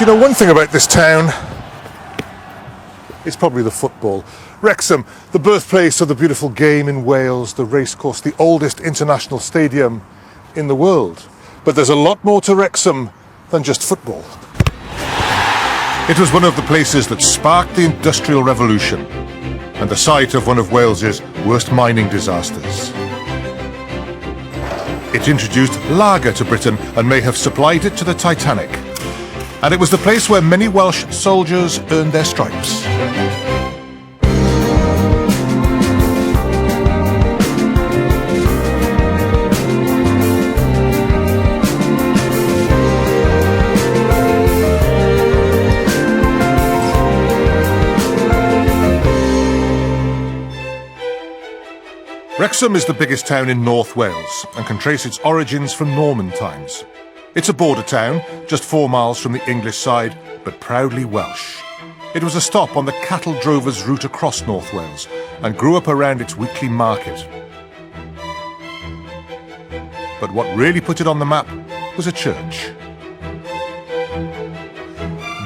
you know one thing about this town, it's probably the football. Wrexham, the birthplace of the beautiful game in Wales, the racecourse, the oldest international stadium in the world. But there's a lot more to Wrexham than just football. It was one of the places that sparked the Industrial Revolution and the site of one of Wales's worst mining disasters. It introduced lager to Britain and may have supplied it to the Titanic. And it was the place where many Welsh soldiers earned their stripes. Wrexham is the biggest town in North Wales and can trace its origins from Norman times. It's a border town, just 4 miles from the English side, but proudly Welsh. It was a stop on the cattle drovers' route across North Wales and grew up around its weekly market. But what really put it on the map was a church.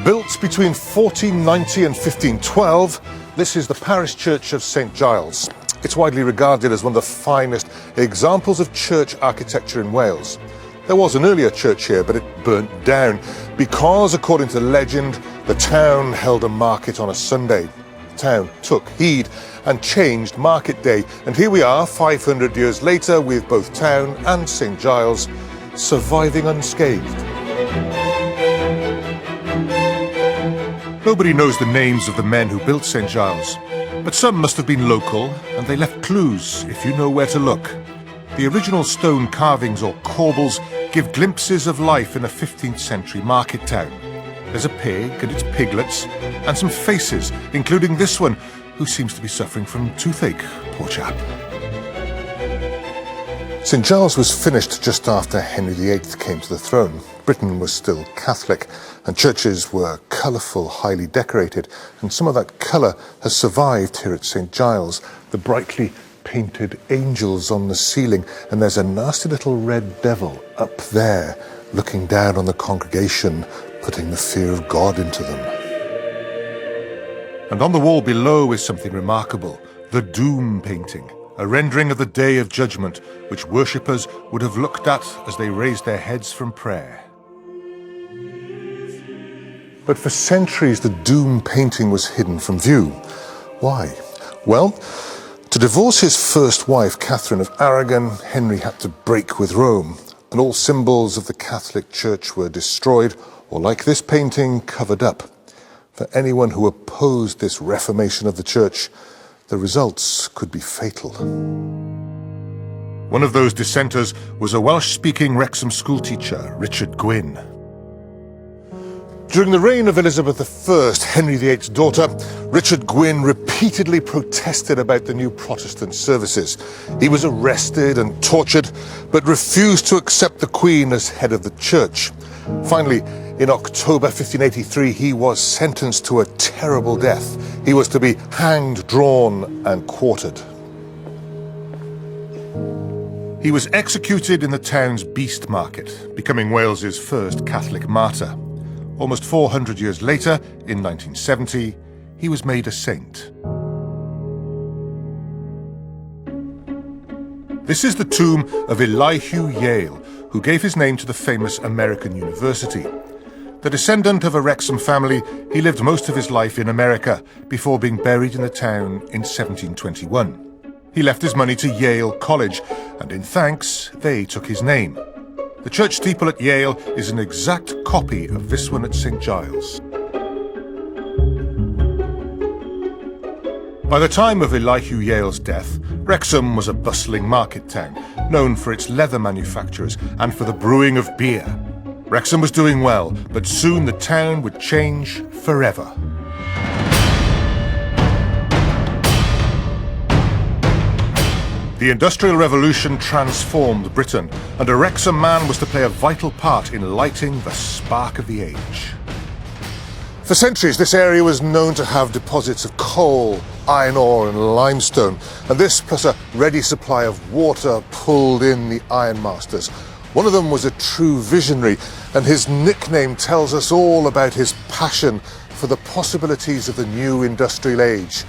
Built between 1490 and 1512, this is the parish church of St Giles. It's widely regarded as one of the finest examples of church architecture in Wales. There was an earlier church here, but it burnt down because, according to legend, the town held a market on a Sunday. The town took heed and changed market day, and here we are 500 years later with both town and St Giles surviving unscathed. Nobody knows the names of the men who built St Giles, but some must have been local, and they left clues if you know where to look. The original stone carvings or corbels give glimpses of life in a 15th century market town. There's a pig and its piglets, and some faces, including this one, who seems to be suffering from toothache, poor chap. St Giles was finished just after Henry VIII came to the throne. Britain was still Catholic, and churches were colourful, highly decorated, and some of that colour has survived here at St Giles. The brightly painted angels on the ceiling, and there's a nasty little red devil up there looking down on the congregation, putting the fear of God into them. And on the wall below is something remarkable, the Doom painting, a rendering of the Day of Judgment, which worshippers would have looked at as they raised their heads from prayer. But for centuries, the Doom painting was hidden from view. Why? Well, to divorce his first wife, Catherine of Aragon, Henry had to break with Rome, and all symbols of the Catholic Church were destroyed, or like this painting, covered up. For anyone who opposed this reformation of the Church, the results could be fatal. One of those dissenters was a Welsh-speaking Wrexham schoolteacher, Richard Gwyn. During the reign of Elizabeth I, Henry VIII's daughter, Richard Gwyn repeatedly protested about the new Protestant services. He was arrested and tortured, but refused to accept the Queen as head of the church. Finally, in October 1583, he was sentenced to a terrible death. He was to be hanged, drawn, and quartered. He was executed in the town's Beast Market, becoming Wales's first Catholic martyr. Almost 400 years later, in 1970, he was made a saint. This is the tomb of Elihu Yale, who gave his name to the famous American university. The descendant of a Wrexham family, he lived most of his life in America before being buried in the town in 1721. He left his money to Yale College, and in thanks, they took his name. The church steeple at Yale is an exact copy of this one at St Giles. By the time of Elihu Yale's death, Wrexham was a bustling market town, known for its leather manufacturers and for the brewing of beer. Wrexham was doing well, but soon the town would change forever. The Industrial Revolution transformed Britain, and a Wrexham man was to play a vital part in lighting the spark of the age. For centuries, this area was known to have deposits of coal, iron ore and limestone, and this plus a ready supply of water pulled in the ironmasters. One of them was a true visionary, and his nickname tells us all about his passion for the possibilities of the new industrial age.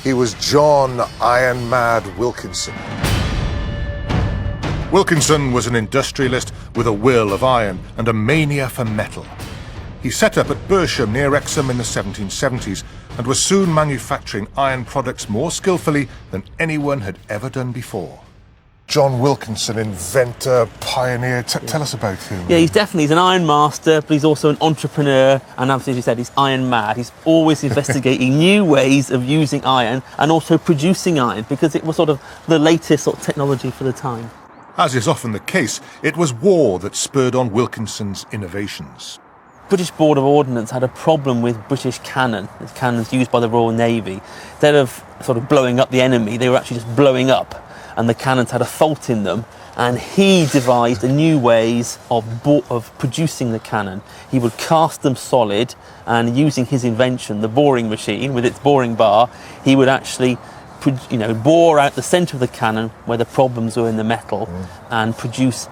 He was John Iron Mad Wilkinson. Wilkinson was an industrialist with a will of iron and a mania for metal. He set up at Bersham near Wrexham in the 1770s and was soon manufacturing iron products more skillfully than anyone had ever done before. John Wilkinson, inventor, pioneer. Tell us about him. Yeah, he's an iron master, but he's also an entrepreneur, and as you said, he's iron mad. He's always investigating new ways of using iron and also producing iron, because it was sort of the latest sort of technology for the time. As is often the case, it was war that spurred on Wilkinson's innovations. British Board of Ordnance had a problem with British cannon, the cannons used by the Royal Navy. Instead of sort of blowing up the enemy, they were actually just blowing up, and the cannons had a fault in them, and he devised new ways of producing the cannon. He would cast them solid, and using his invention, the boring machine with its boring bar, he would actually bore out the centre of the cannon where the problems were in the metal and produce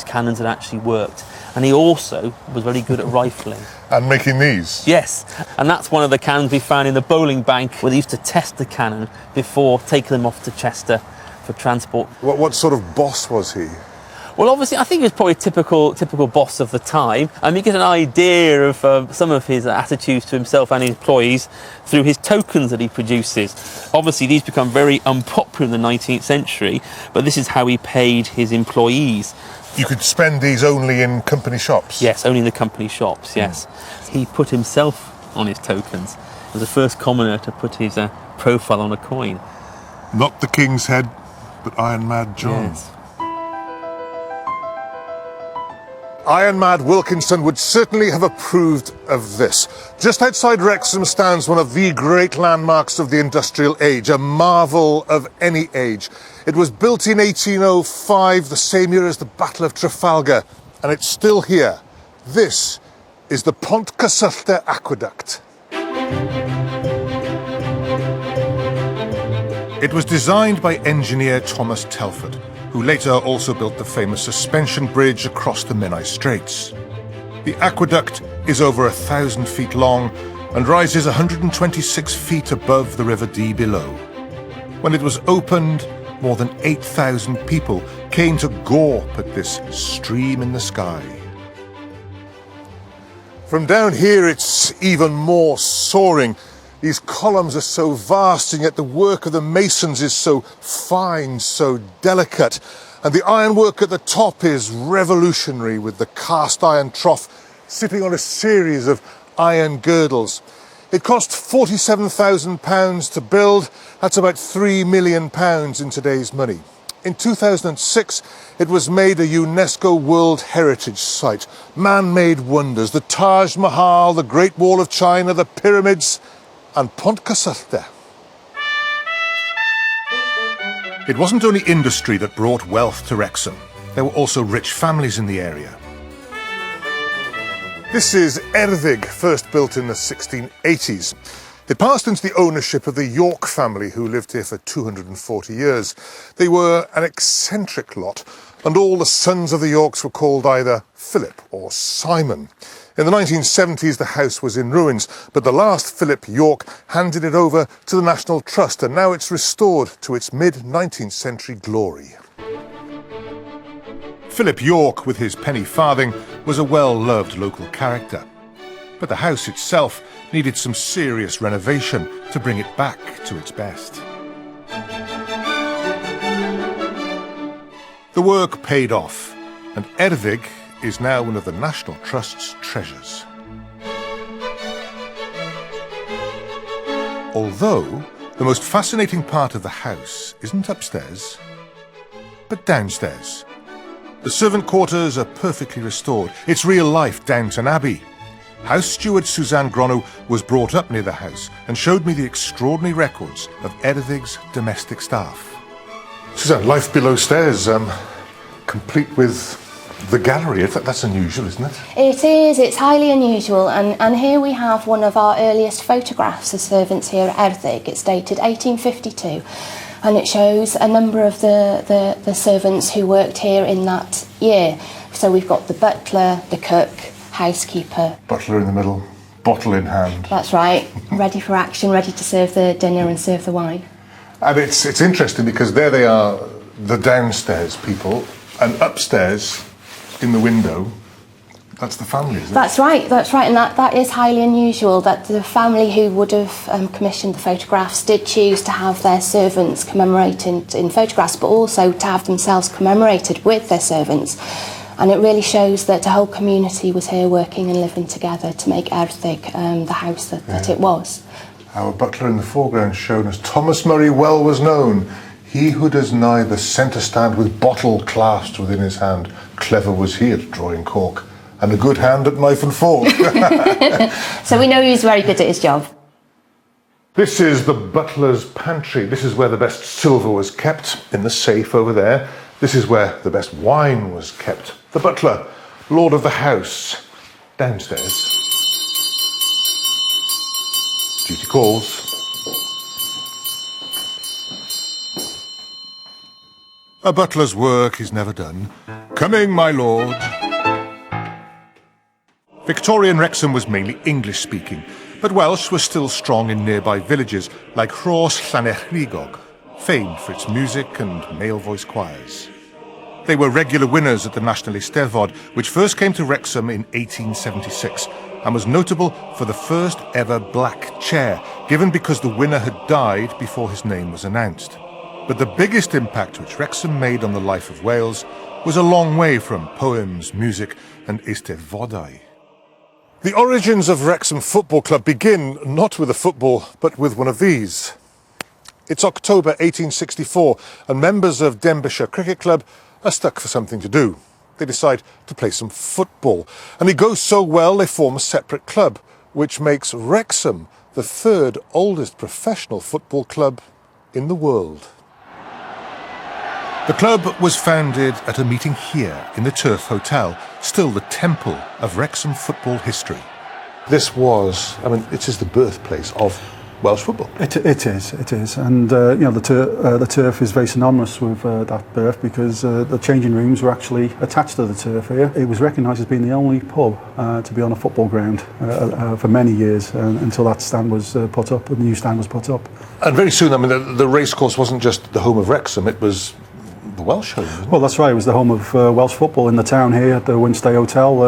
cannons that actually worked. And he also was very good at rifling. And making these? Yes, and that's one of the cannons we found in the bowling bank where they used to test the cannon before taking them off to Chester for transport. What sort of boss was he? Well, obviously, I think he was probably a typical boss of the time. And you get an idea of some of his attitudes to himself and his employees through his tokens that he produces. Obviously, these become very unpopular in the 19th century, but this is how he paid his employees. You could spend these only in company shops? Yes, only in the company shops, yes. He put himself on his tokens. He was the first commoner to put his profile on a coin. Not the King's head, but Iron Mad John. Yes. Iron Mad Wilkinson would certainly have approved of this. Just outside Wrexham stands one of the great landmarks of the industrial age, a marvel of any age. It was built in 1805, the same year as the Battle of Trafalgar, and it's still here. This is the Pont Cysylltu Aqueduct. It was designed by engineer Thomas Telford, who later also built the famous suspension bridge across the Menai Straits. The aqueduct is over 1,000 feet long and rises 126 feet above the River Dee below. When it was opened, more than 8,000 people came to gawp at this stream in the sky. From down here, it's even more soaring. These columns are so vast, and yet the work of the masons is so fine, so delicate. And the ironwork at the top is revolutionary, with the cast iron trough sitting on a series of iron girdles. It cost £47,000 to build. That's about £3 million in today's money. In 2006, it was made a UNESCO World Heritage Site. Man-made wonders, the Taj Mahal, the Great Wall of China, the pyramids, and Pont Cysylltu. It wasn't only industry that brought wealth to Wrexham. There were also rich families in the area. This is Erddig, first built in the 1680s. It passed into the ownership of the York family, who lived here for 240 years. They were an eccentric lot, and all the sons of the Yorks were called either Philip or Simon. In the 1970s, the house was in ruins, but the last Philip York handed it over to the National Trust, and now it's restored to its mid-19th century glory. Philip York, with his penny farthing, was a well-loved local character. But the house itself needed some serious renovation to bring it back to its best. The work paid off, and Erddig is now one of the National Trust's treasures. Although the most fascinating part of the house isn't upstairs, but downstairs. The servant quarters are perfectly restored. It's real-life Downton Abbey. House steward Suzanne Grono was brought up near the house and showed me the extraordinary records of Erddig's domestic staff. Suzanne, life below stairs, complete with the gallery. That's unusual, isn't it? It is. It's highly unusual. And here we have one of our earliest photographs of servants here at Erddig. It's dated 1852. And it shows a number of the servants who worked here in that year. So we've got the butler, the cook, housekeeper. Butler in the middle, bottle in hand. That's right, ready for action, ready to serve the dinner and serve the wine. And it's interesting because there they are, the downstairs people, and upstairs in the window, that's the family, isn't it? That's right, and that is highly unusual that the family who would have commissioned the photographs did choose to have their servants commemorated in photographs, but also to have themselves commemorated with their servants. And it really shows that the whole community was here working and living together to make Erthig the house that it was. Our butler in the foreground shown as Thomas Murray well was known. He who does nigh the centre stand with bottle clasped within his hand. Clever was he at drawing cork, and a good hand at knife and fork. So we know he was very good at his job. This is the butler's pantry. This is where the best silver was kept, in the safe over there. This is where the best wine was kept. The butler, lord of the house, downstairs. Duty calls. A butler's work is never done. Coming, my lord. Victorian Wrexham was mainly English-speaking, but Welsh was still strong in nearby villages like Rhos Llanelligog, famed for its music and male voice choirs. They were regular winners at the National Eisteddfod, which first came to Wrexham in 1876 and was notable for the first ever black chair, given because the winner had died before his name was announced. But the biggest impact which Wrexham made on the life of Wales was a long way from poems, music and Eisteddfodau. The origins of Wrexham Football Club begin not with a football, but with one of these. It's October 1864, and members of Denbighshire Cricket Club are stuck for something to do. They decide to play some football, and it goes so well they form a separate club, which makes Wrexham the third oldest professional football club in the world. The club was founded at a meeting here in the Turf Hotel, still the temple of Wrexham football history. This was, it is the birthplace of Welsh football. It is, and the turf is very synonymous with that birth because the changing rooms were actually attached to the turf here. It was recognised as being the only pub to be on a football ground for many years until that stand was put up, the new stand was put up. And very soon, the racecourse wasn't just the home of Wrexham; it was the Welsh home, wasn't it? Well, that's right. It was the home of Welsh football in the town here at the Winstay Hotel.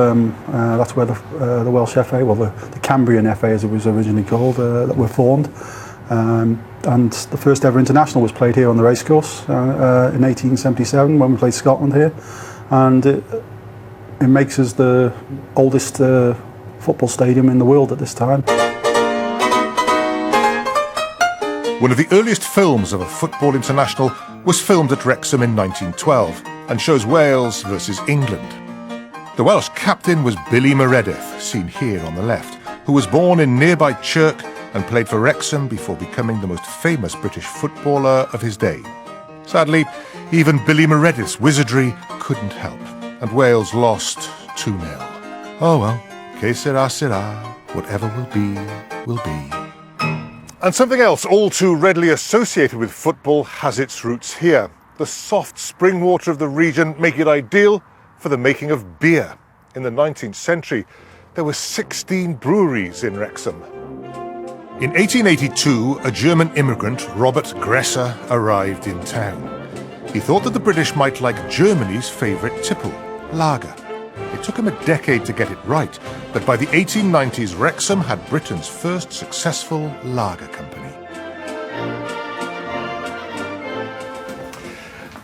That's where the Welsh FA, well, the Cambrian FA as it was originally called, that were formed. And the first ever international was played here on the racecourse in 1877 when we played Scotland here. And it makes us the oldest football stadium in the world at this time. One of the earliest films of a football international was filmed at Wrexham in 1912 and shows Wales versus England. The Welsh captain was Billy Meredith, seen here on the left, who was born in nearby Chirk and played for Wrexham before becoming the most famous British footballer of his day. Sadly, even Billy Meredith's wizardry couldn't help, and Wales lost 2-0. Oh well, que sera, sera, whatever will be, will be. And something else all too readily associated with football has its roots here. The soft spring water of the region make it ideal for the making of beer. In the 19th century, there were 16 breweries in Wrexham. In 1882, a German immigrant, Robert Gresser, arrived in town. He thought that the British might like Germany's favourite tipple, lager. It took him a decade to get it right, but by the 1890s, Wrexham had Britain's first successful lager company.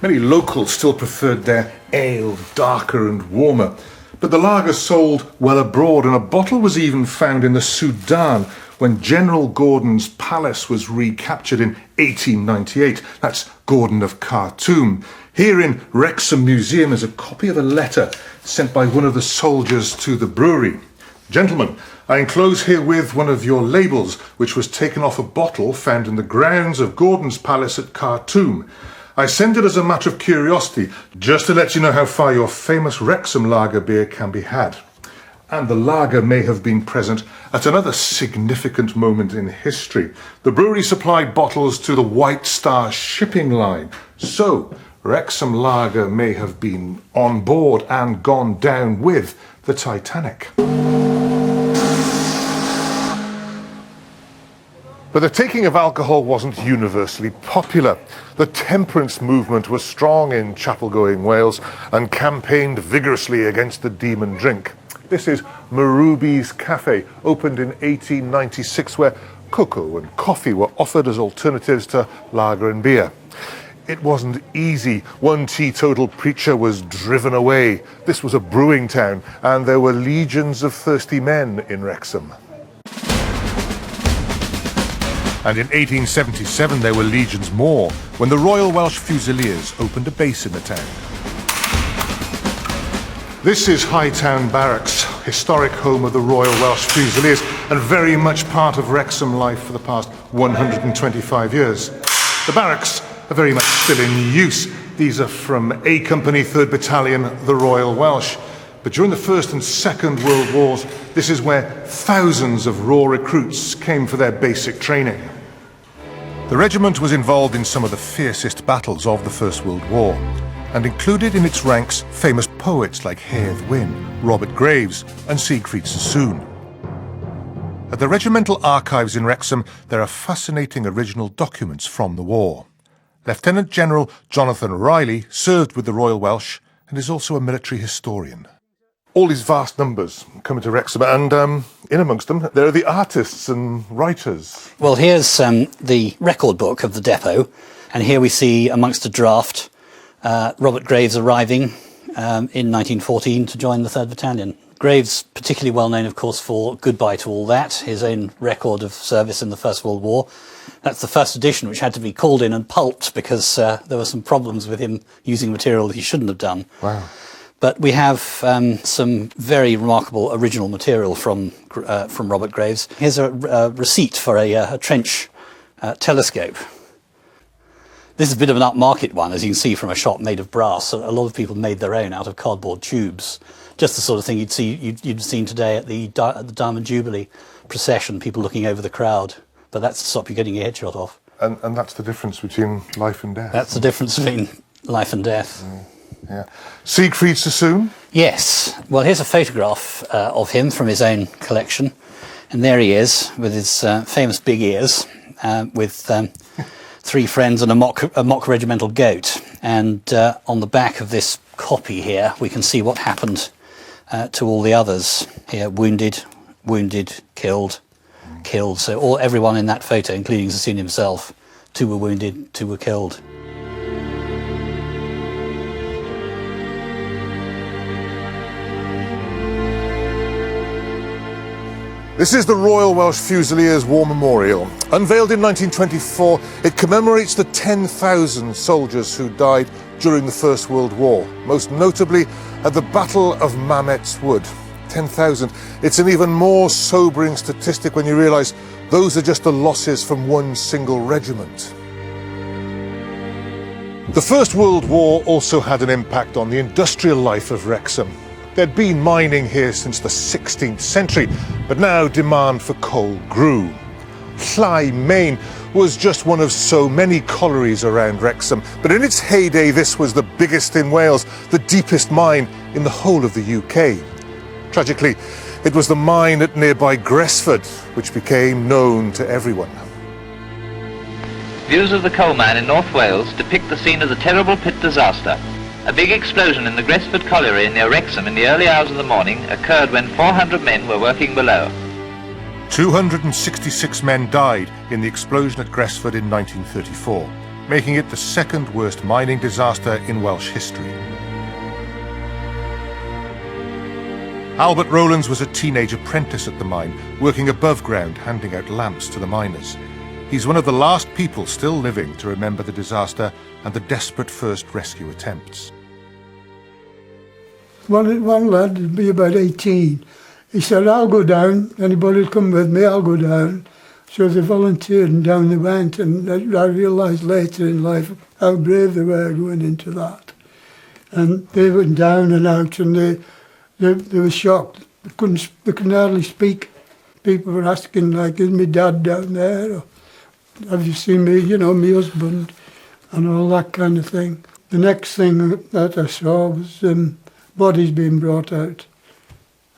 Many locals still preferred their ale darker and warmer, but the lager sold well abroad, and a bottle was even found in the Sudan when General Gordon's palace was recaptured in 1898. That's Gordon of Khartoum. Here in Wrexham Museum is a copy of a letter sent by one of the soldiers to the brewery. Gentlemen, I enclose herewith one of your labels, which was taken off a bottle found in the grounds of Gordon's palace at Khartoum. I send it as a matter of curiosity, just to let you know how far your famous Wrexham lager beer can be had. And the lager may have been present at another significant moment in history. The brewery supplied bottles to the White Star shipping line. So, Wrexham lager may have been on board and gone down with the Titanic. But the taking of alcohol wasn't universally popular. The temperance movement was strong in chapel-going Wales and campaigned vigorously against the demon drink. This is Marubi's Cafe, opened in 1896, where cocoa and coffee were offered as alternatives to lager and beer. It wasn't easy. One teetotal preacher was driven away. This was a brewing town, and there were legions of thirsty men in Wrexham. And in 1877 there were legions more when the Royal Welsh Fusiliers opened a base in the town. This is Hightown Barracks, historic home of the Royal Welsh Fusiliers and very much part of Wrexham life for the past 125 years. The barracks are very much still in use. These are from A Company, 3rd Battalion, the Royal Welsh. But during the First and Second World Wars, this is where thousands of raw recruits came for their basic training. The regiment was involved in some of the fiercest battles of the First World War, and included in its ranks famous poets like Hedd Wyn, Robert Graves and Siegfried Sassoon. At the regimental archives in Wrexham, there are fascinating original documents from the war. Lieutenant General Jonathan Riley served with the Royal Welsh and is also a military historian. All these vast numbers coming to Wrexham, and in amongst them, there are the artists and writers. Well, here's the record book of the depot, and here we see amongst a draft Robert Graves arriving in 1914 to join the 3rd Battalion. Graves, particularly well known, of course, for Goodbye to All That, his own record of service in the First World War. That's the first edition, which had to be called in and pulped because there were some problems with him using material that he shouldn't have done. Wow. But we have some very remarkable original material from Robert Graves. Here's a receipt for a trench telescope. This is a bit of an upmarket one, as you can see, from a shop made of brass. So a lot of people made their own out of cardboard tubes. Just the sort of thing you'd seen today at the Diamond Jubilee procession, people looking over the crowd. But that's to stop you getting your headshot off. And that's the difference between life and death. That's the difference between life and death. Yeah. Siegfried Sassoon? Yes. Well, here's a photograph of him from his own collection. And there he is with his famous big ears with 3 friends and a mock regimental goat. And on the back of this copy here, we can see what happened to all the others. Here, wounded, killed. So everyone in that photo, including Sassoon himself, 2 were wounded, 2 were killed. This is the Royal Welsh Fusiliers War Memorial. Unveiled in 1924, it commemorates the 10,000 soldiers who died during the First World War, most notably at the Battle of Mametz Wood. 10,000. It's an even more sobering statistic when you realise those are just the losses from one single regiment. The First World War also had an impact on the industrial life of Wrexham. There'd been mining here since the 16th century, but now demand for coal grew. Llai Main was just one of so many collieries around Wrexham, but in its heyday this was the biggest in Wales, the deepest mine in the whole of the UK. Tragically, it was the mine at nearby Gresford which became known to everyone. Views of the coal mine in North Wales depict the scene of the terrible pit disaster. A big explosion in the Gresford colliery near Wrexham in the early hours of the morning occurred when 400 men were working below. 266 men died in the explosion at Gresford in 1934, making it the 2nd worst mining disaster in Welsh history. Albert Rowlands was a teenage apprentice at the mine, working above ground, handing out lamps to the miners. He's one of the last people still living to remember the disaster and the desperate first rescue attempts. One lad would be about 18. He said, I'll go down, anybody will come with me, I'll go down. So they volunteered and down they went, and I realised later in life how brave they were going into that. And they went down and out, and they were shocked. They couldn't hardly speak. People were asking, like, is my dad down there? Or, have you seen me, my husband? And all that kind of thing. The next thing that I saw was bodies being brought out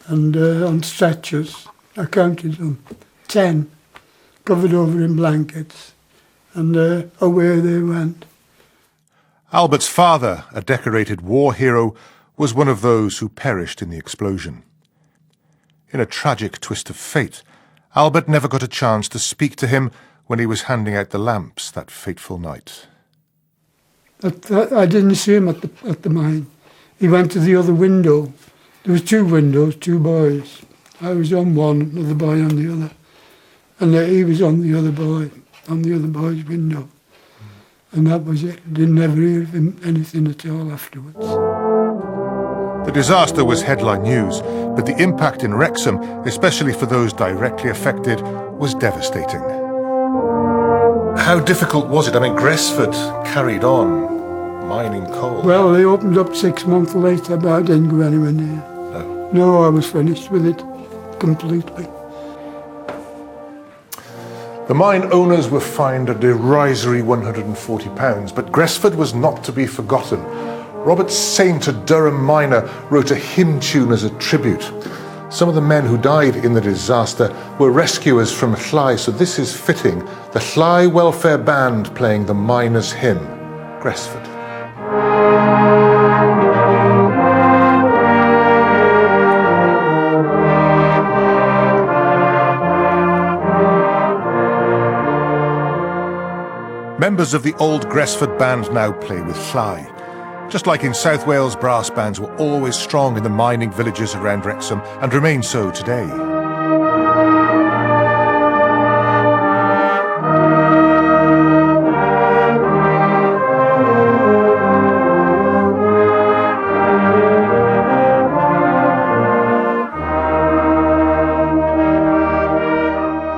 and on stretchers. I counted them, 10, covered over in blankets, and away they went. Albert's father, a decorated war hero, was one of those who perished in the explosion. In a tragic twist of fate, Albert never got a chance to speak to him when he was handing out the lamps that fateful night. I didn't see him at the mine. He went to the other window. There was 2 windows, 2 boys. I was on one, another boy on the other. And he was on the other boy, on the other boy's window. And that was it. Didn't never hear of him anything at all afterwards. The disaster was headline news, but the impact in Wrexham, especially for those directly affected, was devastating. How difficult was it? I mean, Gresford carried on mining coal. Well, they opened up 6 months later, but I didn't go anywhere near. No. No, I was finished with it completely. The mine owners were fined a derisory £140, but Gresford was not to be forgotten. Robert Saint, a Durham miner, wrote a hymn tune as a tribute. Some of the men who died in the disaster were rescuers from Llai, so this is fitting. The Llai Welfare Band playing the miners' hymn, Gresford. Members of the old Gresford band now play with Llai. Just like in South Wales, brass bands were always strong in the mining villages around Wrexham and remain so today.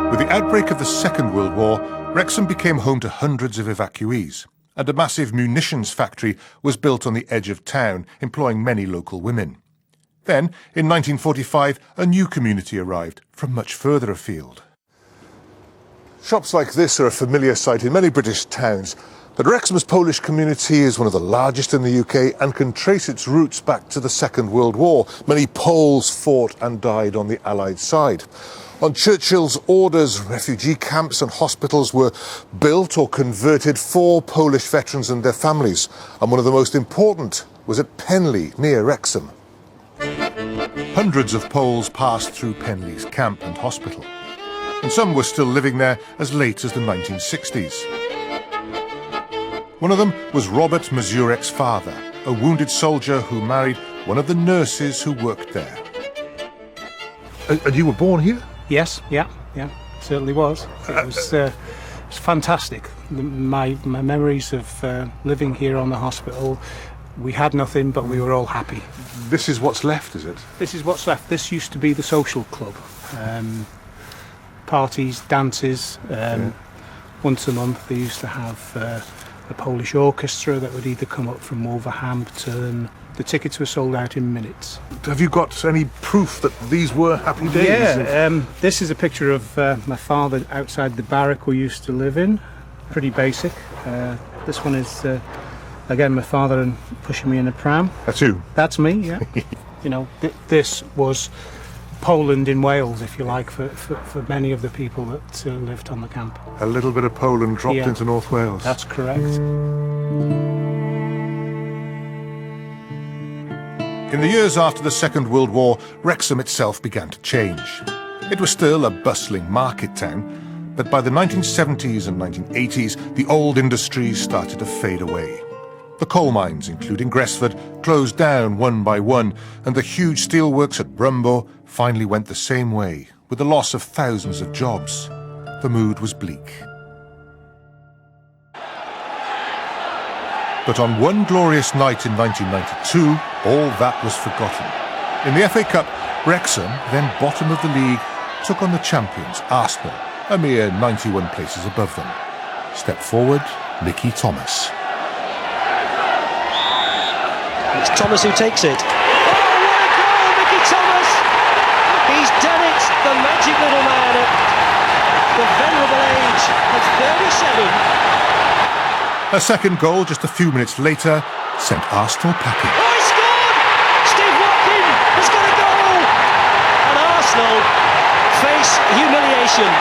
With the outbreak of the Second World War, Wrexham became home to hundreds of evacuees, and a massive munitions factory was built on the edge of town, employing many local women. Then, in 1945, a new community arrived from much further afield. Shops like this are a familiar sight in many British towns, but Wrexham's Polish community is one of the largest in the UK and can trace its roots back to the Second World War. Many Poles fought and died on the Allied side. On Churchill's orders, refugee camps and hospitals were built or converted for Polish veterans and their families, and one of the most important was at Penley, near Wrexham. Hundreds of Poles passed through Penley's camp and hospital, and some were still living there as late as the 1960s. One of them was Robert Mazurek's father, a wounded soldier who married one of the nurses who worked there. And you were born here? Yes, yeah, certainly was. It was fantastic. My memories of living here on the hospital, we had nothing, but we were all happy. This is what's left, is it? This is what's left. This used to be the social club. Parties, dances. Once a month they used to have a Polish orchestra that would either come up from Wolverhampton. The tickets were sold out in minutes. Have you got any proof that these were happy days? Yeah, this is a picture of my father outside the barrack we used to live in. Pretty basic. This one is, again, my father and pushing me in a pram. That's you? That's me, yeah. You know, this was Poland in Wales, if you like, for many of the people that lived on the camp. A little bit of Poland dropped into North Wales. That's correct. In the years after the Second World War, Wrexham itself began to change. It was still a bustling market town, but by the 1970s and 1980s, the old industries started to fade away. The coal mines, including Gresford, closed down one by one, and the huge steelworks at Brumbo finally went the same way, with the loss of thousands of jobs. The mood was bleak. But on one glorious night in 1992, all that was forgotten. In the FA Cup, Wrexham, then bottom of the league, took on the champions, Arsenal, a mere 91 places above them. Step forward, Mickey Thomas. It's Thomas who takes it. Oh, what a goal, Mickey Thomas! He's done it, the magic little man at the venerable age of 37. A second goal just a few minutes later, sent Arsenal packing. Oh, he scored! Steve Watkin has got a goal! And Arsenal face humiliation.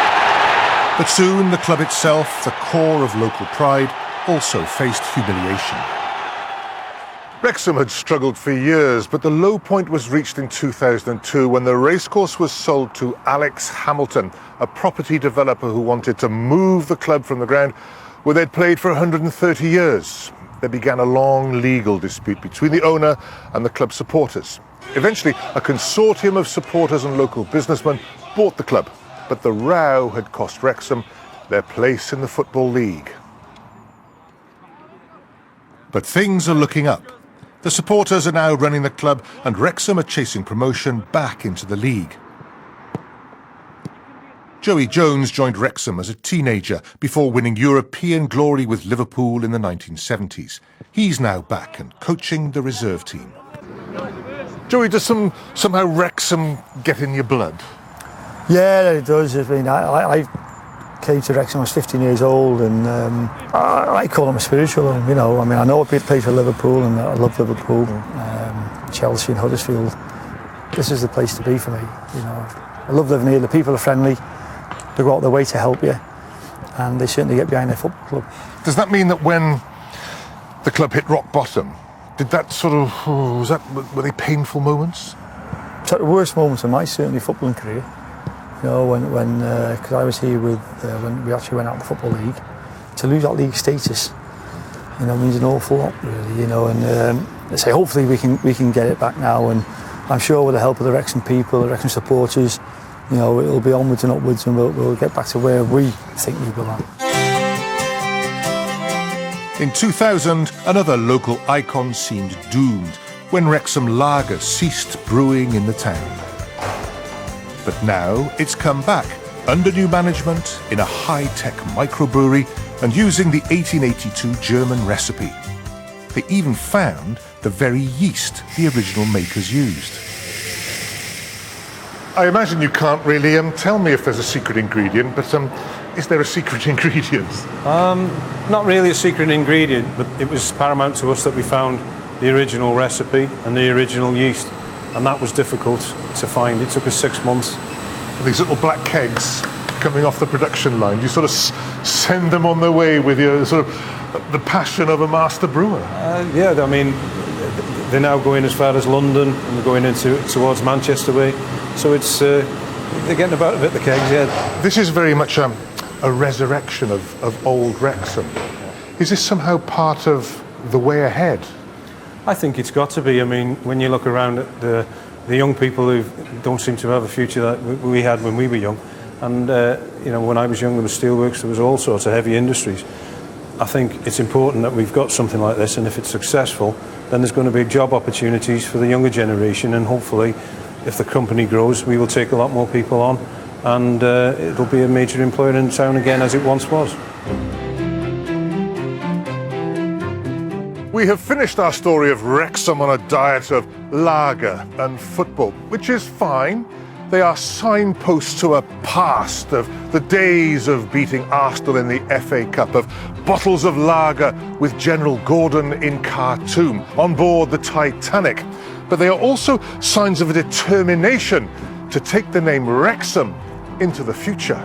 But soon the club itself, the core of local pride, also faced humiliation. Wrexham had struggled for years, but the low point was reached in 2002 when the racecourse was sold to Alex Hamilton, a property developer who wanted to move the club from the ground where they'd played for 130 years. There began a long legal dispute between the owner and the club supporters. Eventually, a consortium of supporters and local businessmen bought the club, but the row had cost Wrexham their place in the Football League. But things are looking up. The supporters are now running the club and Wrexham are chasing promotion back into the league. Joey Jones joined Wrexham as a teenager before winning European glory with Liverpool in the 1970s. He's now back and coaching the reserve team. Joey, does somehow Wrexham get in your blood? Yeah, it does. I mean, I came to Wrexham when I was 15 years old, and I call them a spiritual home, you know. I mean, I know I played for Liverpool, and I love Liverpool, Chelsea and Huddersfield. This is the place to be for me, you know. I love living here. The people are friendly. They go out their way to help you, and they certainly get behind their football club. Does that mean that when the club hit rock bottom, did that sort of, were they painful moments? So the worst moments of my certainly footballing career. You know, when because I was here with when we actually went out in the Football League, to lose that league status, you know, means an awful lot, really. You know, and I say hopefully we can get it back now, and I'm sure with the help of the Wrexham people, the Wrexham supporters, you know, it'll be onwards and upwards, and we'll get back to where we think we belong. In 2000, another local icon seemed doomed when Wrexham Lager ceased brewing in the town. But now it's come back, under new management, in a high-tech microbrewery and using the 1882 German recipe. They even found the very yeast the original makers used. I imagine you can't really tell me if there's a secret ingredient, but is there a secret ingredient? Not really a secret ingredient, but it was paramount to us that we found the original recipe and the original yeast, and that was difficult to find. It took us 6 months. These little black kegs coming off the production line, you sort of send them on their way with your sort of the passion of a master brewer. Yeah, I mean, they're now going as far as London, and they're going towards Manchester way. So it's they're getting about a bit the kegs, yeah. This is very much a resurrection of old Wrexham. Is this somehow part of the way ahead? I think it's got to be. I mean, when you look around at the young people who don't seem to have a future that we had when we were young, and you know, when I was young there was steelworks, there was all sorts of heavy industries. I think it's important that we've got something like this, and if it's successful, then there's going to be job opportunities for the younger generation, and hopefully, if the company grows, we will take a lot more people on, and it'll be a major employer in town again as it once was. We have finished our story of Wrexham on a diet of lager and football, which is fine. They are signposts to a past of the days of beating Arsenal in the FA Cup, of bottles of lager with General Gordon in Khartoum on board the Titanic. But they are also signs of a determination to take the name Wrexham into the future.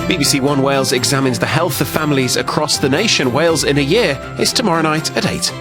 BBC One Wales examines the health of families across the nation. Wales in a Year is tomorrow night at 8.